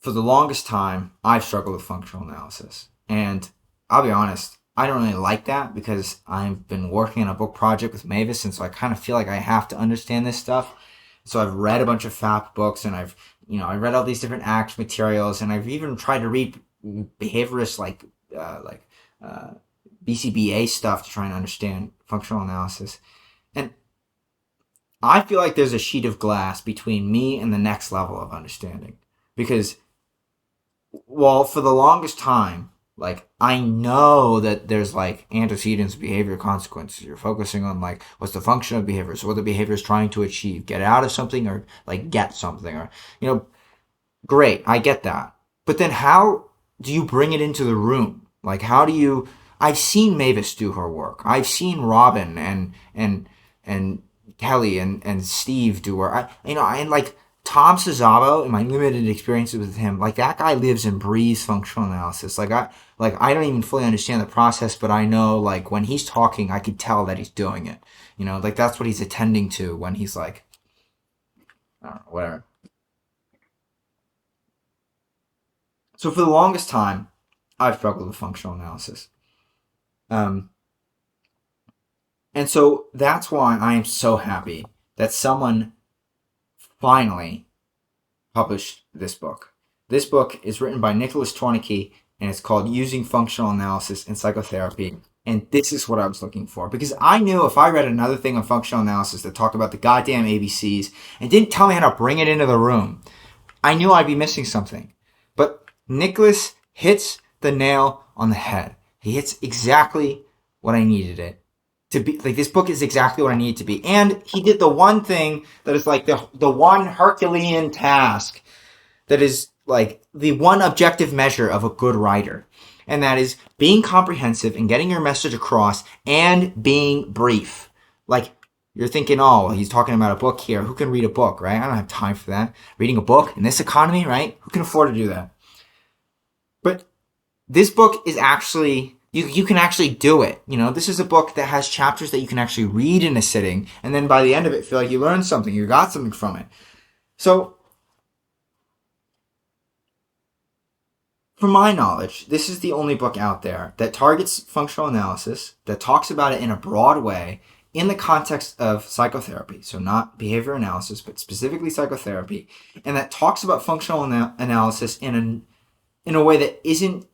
for the longest time, I've struggled with functional analysis. And I'll be honest, I don't really like that because I've been working on a book project with Mavis, and so I kind of feel like I have to understand this stuff. So I've read a bunch of FAP books, and I read all these different ACT materials, and I've even tried to read behaviorist like uh, BCBA stuff to try and understand functional analysis. And I feel like there's a sheet of glass between me and the next level of understanding because, well, for the longest time, like I know that there's like antecedents, behavior, consequences. You're focusing on like what's the function of behavior, so what the behavior is trying to achieve, get out of something or like get something, or great, I get that. But then how do you bring it into the room? Like how do you? I've seen Mavis do her work. I've seen Robin and Kelly and Steve do her. And like Tom Cesaro, in my limited experiences with him, like that guy lives and breathes functional analysis. Like I don't even fully understand the process, but I know like when he's talking, I could tell that he's doing it. Like that's what he's attending to when he's like, I don't know, whatever. So for the longest time, I've struggled with functional analysis. Um, and so that's why I am so happy that someone finally published this book. This book is written by Nicholas Tornicky, and it's called Using Functional Analysis in Psychotherapy. And this is what I was looking for because I knew if I read another thing on functional analysis that talked about the goddamn ABCs and didn't tell me how to bring it into the room, I knew I'd be missing something. But Nicholas hits the nail on the head. He hits exactly what I needed it to be. Like this book is exactly what I need it to be. And he did the one thing that is like the one Herculean task that is like the one objective measure of a good writer. And that is being comprehensive and getting your message across and being brief. Like you're thinking, oh, he's talking about a book here. Who can read a book, right? I don't have time for that. Reading a book in this economy, right? Who can afford to do that? But this book is actually you can actually do it. This is a book that has chapters that you can actually read in a sitting, and then by the end of it, feel like you learned something, you got something from it. So, from my knowledge, this is the only book out there that targets functional analysis, that talks about it in a broad way in the context of psychotherapy. So, not behavior analysis, but specifically psychotherapy, and that talks about functional analysis in a way that isn't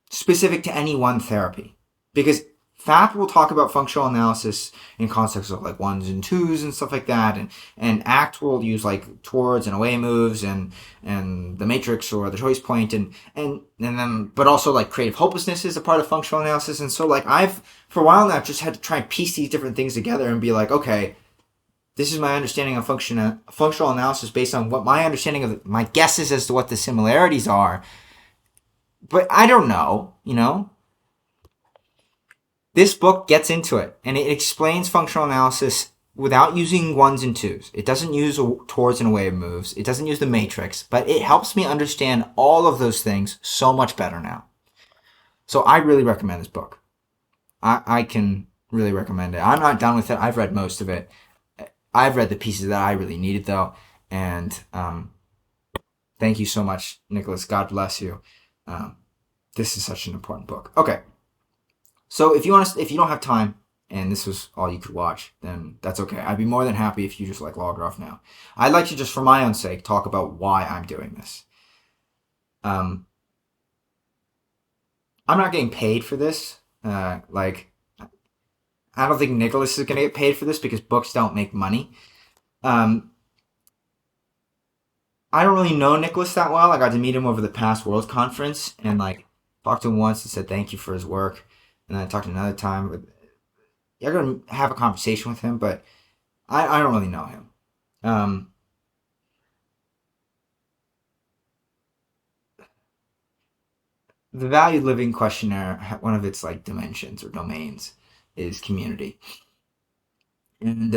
specific to any one therapy. Because FAP will talk about functional analysis in context of like ones and twos and stuff like that, and ACT will use like towards and away moves and the matrix or the choice point and then but also like creative hopelessness is a part of functional analysis. And so like I've for a while now just had to try and piece these different things together and be like, okay, this is my understanding of functional analysis based on what my understanding of my guesses as to what the similarities are. But I don't know. This book gets into it and it explains functional analysis without using ones and twos. It doesn't use towards and away moves. It doesn't use the matrix, but it helps me understand all of those things so much better now. So I really recommend this book. I can really recommend it. I'm not done with it. I've read most of it. I've read the pieces that I really needed though. And thank you so much, Nicholas. God bless you. This is such an important book. Okay. So if you don't have time and this was all you could watch, then that's okay. I'd be more than happy if you just like log off now. I'd like to just for my own sake talk about why I'm doing this. Um, I'm not getting paid for this. Like I don't think Nicholas is going to get paid for this because books don't make money. Um, I don't really know Nicholas that well. I got to meet him over the past World Conference and like talked to him once and said thank you for his work. And then I talked another time. But you're gonna have a conversation with him, but I don't really know him. Um, the Valued Living Questionnaire, one of its like dimensions or domains, is community. And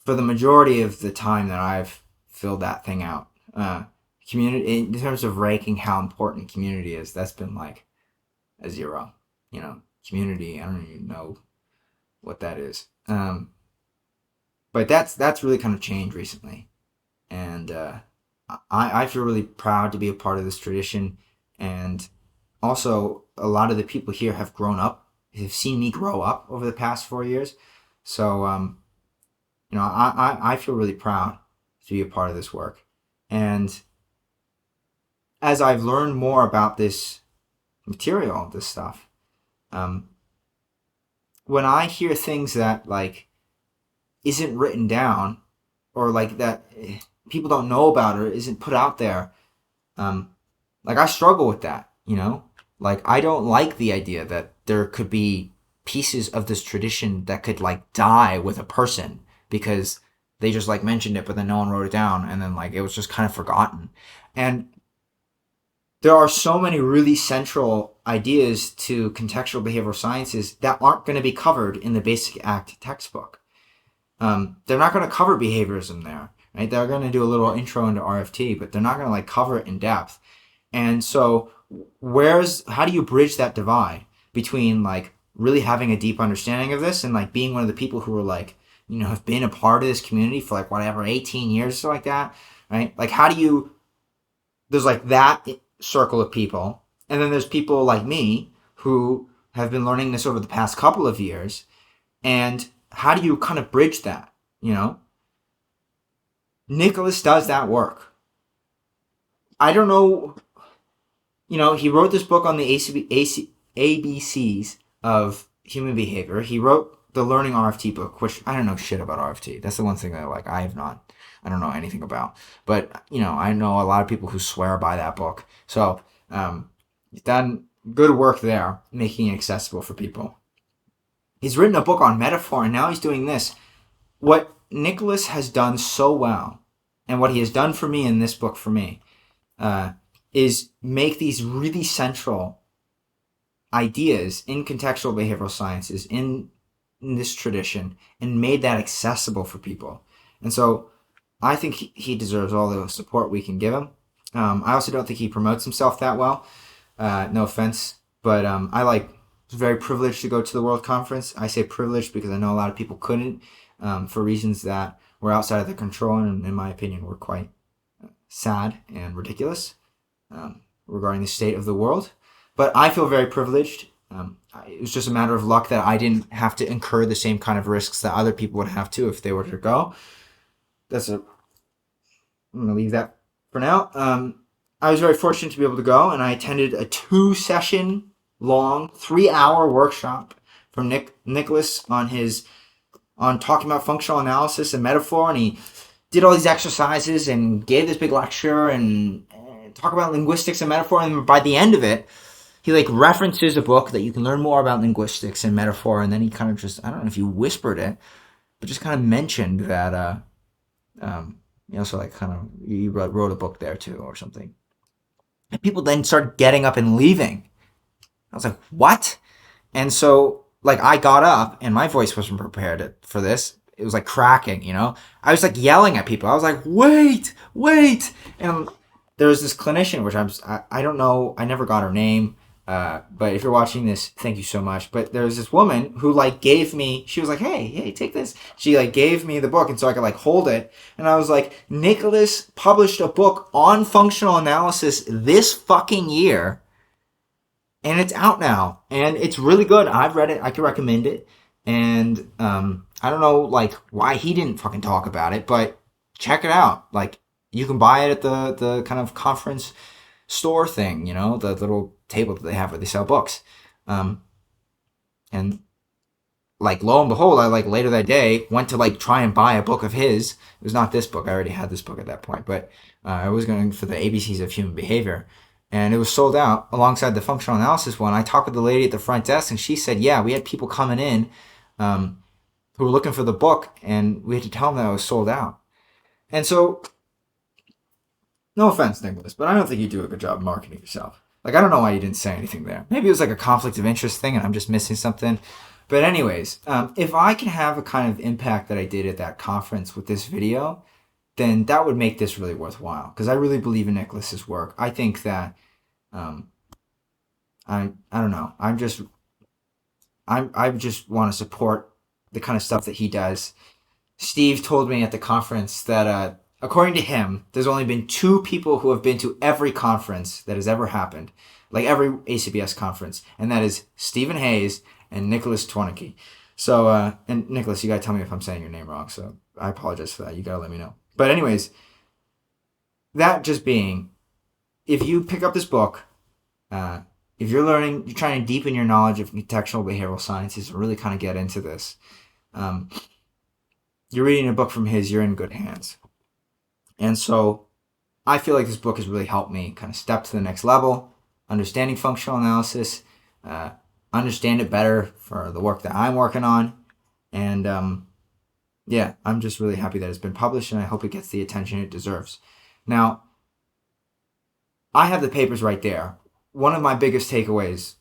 for the majority of the time that I've filled that thing out, community in terms of ranking how important community is, that's been like a zero. Community. I don't even know what that is. But that's really kind of changed recently, and I feel really proud to be a part of this tradition. And also, a lot of the people here have grown up, have seen me grow up over the past 4 years. So, I feel really proud to be a part of this work. And as I've learned more about this material, this stuff, um, when I hear things that like isn't written down or like that people don't know about or isn't put out there, um, like I struggle with that, you know? Like I don't like the idea that there could be pieces of this tradition that could like die with a person because they just like mentioned it but then no one wrote it down and then like it was just kind of forgotten. And there are so many really central ideas to contextual behavioral sciences that aren't going to be covered in the Basic Act textbook. They're not going to cover behaviorism there, right? They're going to do a little intro into RFT, but they're not going to like cover it in depth. And so, how do you bridge that divide between like really having a deep understanding of this and like being one of the people who are like, have been a part of this community for like whatever, 18 years or so like that, right? Like, there's like that circle of people. And then there's people like me who have been learning this over the past couple of years. And how do you kind of bridge that, Niklas does that work. I don't know, he wrote this book on the ABCs of human behavior. He wrote the Learning RFT book, which I don't know shit about RFT. That's the one thing that like I don't know anything about. But, I know a lot of people who swear by that book. So, he's done good work there, making it accessible for people. He's written a book on metaphor, and now he's doing this. What Niklas has done so well, and what he has done for me in this book for me, is make these really central ideas in contextual behavioral sciences, in this tradition, and made that accessible for people. And so I think he deserves all the support we can give him. I also don't think he promotes himself that well. No offense, but I was very privileged to go to the World Conference. I say privileged because I know a lot of people couldn't, for reasons that were outside of their control and, in my opinion, were quite sad and ridiculous regarding the state of the world. But I feel very privileged. It was just a matter of luck that I didn't have to incur the same kind of risks that other people would have to if they were to go. I'm going to leave that for now. I was very fortunate to be able to go, and I attended a 2-session long, 3-hour workshop from Niklas on talking about functional analysis and metaphor, and he did all these exercises and gave this big lecture and talk about linguistics and metaphor, and by the end of it, he like references a book that you can learn more about linguistics and metaphor, and then he kind of just, I don't know if he whispered it, but just kind of mentioned that, so like kind of, he wrote a book there too or something. And people then started getting up and leaving. I was like, what? And so, like, I got up and my voice wasn't prepared for this. It was like cracking, I was like yelling at people. I was like, wait. And there was this clinician, which I don't know, I never got her name. But if you're watching this, thank you so much. But there was this woman who like gave me, she was like, hey, take this. She like gave me the book and so I could like hold it. And I was like, Niklas published a book on functional analysis this fucking year. And it's out now. And it's really good. I've read it. I can recommend it. And, I don't know like why he didn't fucking talk about it, but check it out. Like you can buy it at the kind of conference store thing, the little table that they have where they sell books. And like lo and behold, I like later that day went to like try and buy a book of his. It was not this book. I already had this book at that point, but I was going for the ABCs of human behavior. And it was sold out alongside the functional analysis one. I talked with the lady at the front desk and she said, yeah, we had people coming in who were looking for the book and we had to tell them that it was sold out. And so, no offense, Niklas, but I don't think you do a good job marketing yourself. Like, I don't know why you didn't say anything there. Maybe it was like a conflict of interest thing and I'm just missing something. But anyways, if I can have a kind of impact that I did at that conference with this video, then that would make this really worthwhile. Because I really believe in Niklas's work. I think that, I don't know. I just want to support the kind of stuff that he does. Steve told me at the conference that according to him, there's only been 2 people who have been to every conference that has ever happened, like every ACBS conference, and that is Stephen Hayes and Niklas Twernicki. So, and Niklas, you gotta tell me if I'm saying your name wrong, so I apologize for that. You gotta let me know. But anyways, that just being, if you pick up this book, if you're trying to deepen your knowledge of contextual behavioral sciences, really kind of get into this, you're reading a book from his, you're in good hands. And so I feel like this book has really helped me kind of step to the next level, understanding functional analysis, understand it better for the work that I'm working on. And yeah, I'm just really happy that it's been published, and I hope it gets the attention it deserves. Now, I have the papers right there. One of my biggest takeaways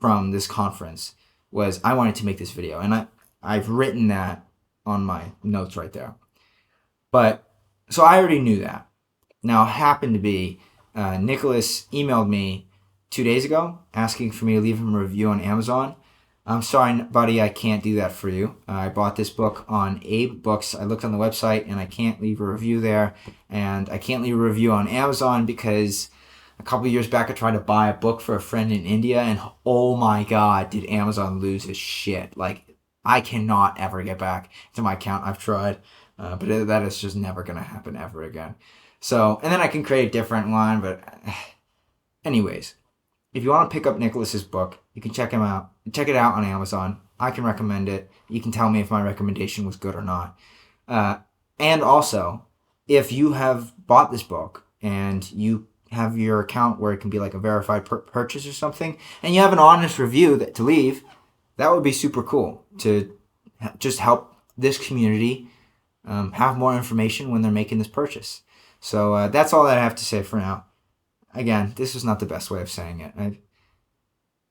from this conference was I wanted to make this video, and I've written that on my notes right there. But, so I already knew that. Now, it happened to be, Niklas emailed me 2 days ago asking for me to leave him a review on Amazon. I'm sorry, buddy, I can't do that for you. I bought this book on Abe Books. I looked on the website, and I can't leave a review there. And I can't leave a review on Amazon because a couple of years back I tried to buy a book for a friend in India, and oh my god, did Amazon lose his shit. Like, I cannot ever get back to my account. I've tried, but that is just never going to happen ever again. So, and then I can create a different one, but anyways, if you want to pick up Niklas's book, you can check it out on Amazon. I can recommend it. You can tell me if my recommendation was good or not. And also, if you have bought this book and you have your account where it can be like a verified purchase or something, and you have an honest review to leave, that would be super cool to just help this community have more information when they're making this purchase. So that's all that I have to say for now. Again, this was not the best way of saying it,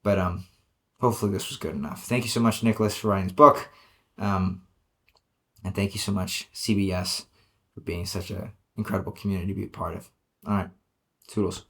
but hopefully this was good enough. Thank you so much, Niklas, for writing this book, and thank you so much, CBS, for being such an incredible community to be a part of. All right, toodles.